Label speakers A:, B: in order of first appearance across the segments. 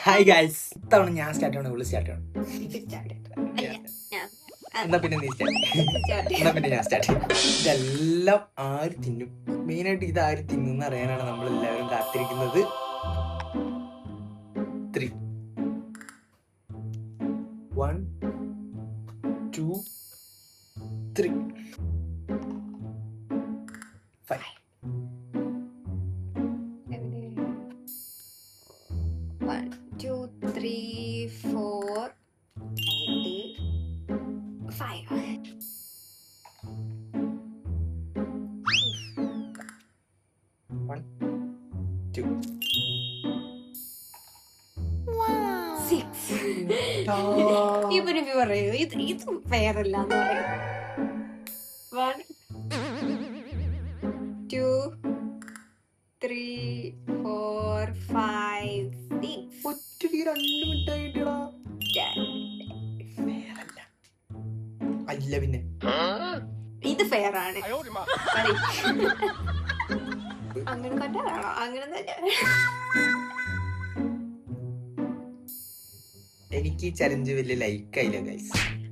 A: Hi guys, ഇത്തവണ ഞാൻ start ചെയ്യണം, ഇവിടെ സ്റ്റാർട്ട് ചെയ്യണം. എന്നാ പിന്നെ നീ സ്റ്റാർട്ട് എന്നാ പിന്നെ ഞാൻ സ്റ്റാർട്ട് ചെയ്യും. ഇതെല്ലാം ആര് തിന്നും, മെയിനായിട്ട് ഇത് ആര് തിന്നുന്ന അറിയാനാണ് നമ്മൾ എല്ലാവരും കാത്തിരിക്കുന്നത്. 3 1 2 3 5
B: 1 2 3 4 5
A: 1 2
B: 6 ഇവന് പറയൂ ഇത് ഫെയറല്ല എന്ന് പറയും. 1 2 3 4 5 6
A: ഒറ്റയ്ക്ക് 2 മിനിറ്റ് കിട്ടിയടാ. അല്ല പിന്നെ
B: ഇത് ഫെയർ ആണ്. പറയ്. അങ്ങനെ കണ്ടാണോ? അങ്ങനെ തന്നെ.
A: എനിക്ക് ഈ ചലഞ്ച് വലിയ ലൈക്ക് ആയില്ല ഗൈസ്.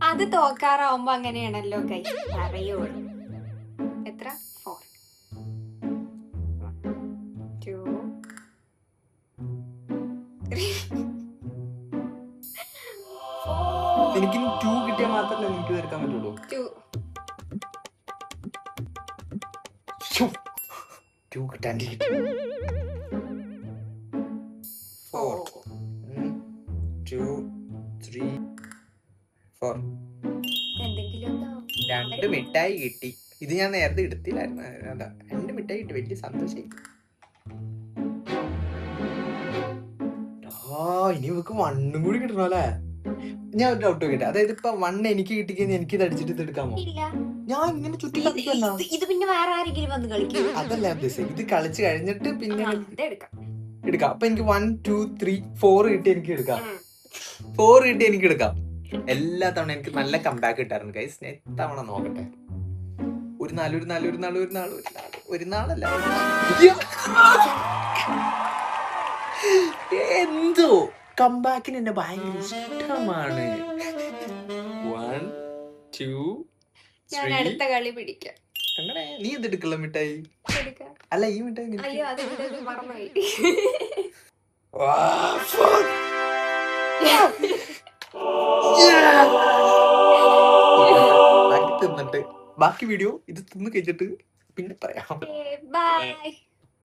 B: അത് തോക്കാറാവുമ്പോ അങ്ങനെയാണല്ലോ ഗൈസ് പറയുള്ളൂ. എത്ര 4 2 3
A: എനിക്ക് 2 കിട്ടിയാൽ മാത്രമല്ല എനിക്ക് തീർക്കാൻ പറ്റുള്ളൂ. 2 കിട്ടാണ്ട് 4 2 3 4
B: എന്തെങ്കിലും
A: 2 മിഠായി കിട്ടി. ഇത് ഞാൻ നേരത്തെ എടുത്തില്ലായിരുന്നു. അതാ 2 മിഠായി കിട്ടി, വലിയ സന്തോഷമായി. ഇനി ഇവക്ക് 1 കൂടി കിട്ടണം അല്ലേ? ഞാൻ ഒരു ഡൗട്ട് നോക്കട്ടെ, അതായത് ഇപ്പൊ 1 എനിക്ക് കിട്ടിക്കഴിഞ്ഞാൽ എനിക്ക് ഇത് അടിച്ചിട്ട് ഇത് എടുക്കാമോ?
B: ഇല്ല.
A: ഞാൻ ഇങ്ങനെ ചുറ്റി കളിക്കല്ല.
B: ഇത് പിന്നെ വേറെ ആരെങ്കിലും വന്ന് കളിക്കും.
A: അതല്ല ഉദ്ദേശം, ഇത് കളിച്ച് കഴിഞ്ഞിട്ട് പിന്നെ
B: ഇതെടുക്കാം.
A: എടുക്കാം. അപ്പൊ എനിക്ക് 1 2 3 4 കിട്ടി എനിക്ക് എടുക്കാം. 4 കിട്ടി എനിക്ക് എടുക്കാം. എല്ലാ തവണ എനിക്ക് നല്ല കമ്പാക്ക് കിട്ടാറുണ്ട് ഗൈസ്. ഞാൻ ഇത്തവണ നോക്കട്ടെ. ഒരു നാളല്ല എന്തോ കമ്പാക്കിന് എന്നെ ഭയങ്കര ഇഷ്ടമാണ്. 1 2
B: ഞാൻ അടുത്ത കളി പിടിക്കാം.
A: നീ എന്തെടുക്കല മിഠായി?
B: എടുക്കാം.
A: അല്ല ഈ മിഠായി
B: അയ്യോ അത് മറന്നുപോയി.
A: തിന്നിട്ട് ബാക്കി വീഡിയോ ഇത് തിന്ന് കഴിച്ചിട്ട് പിന്നെ പറയാം.
B: ബൈ.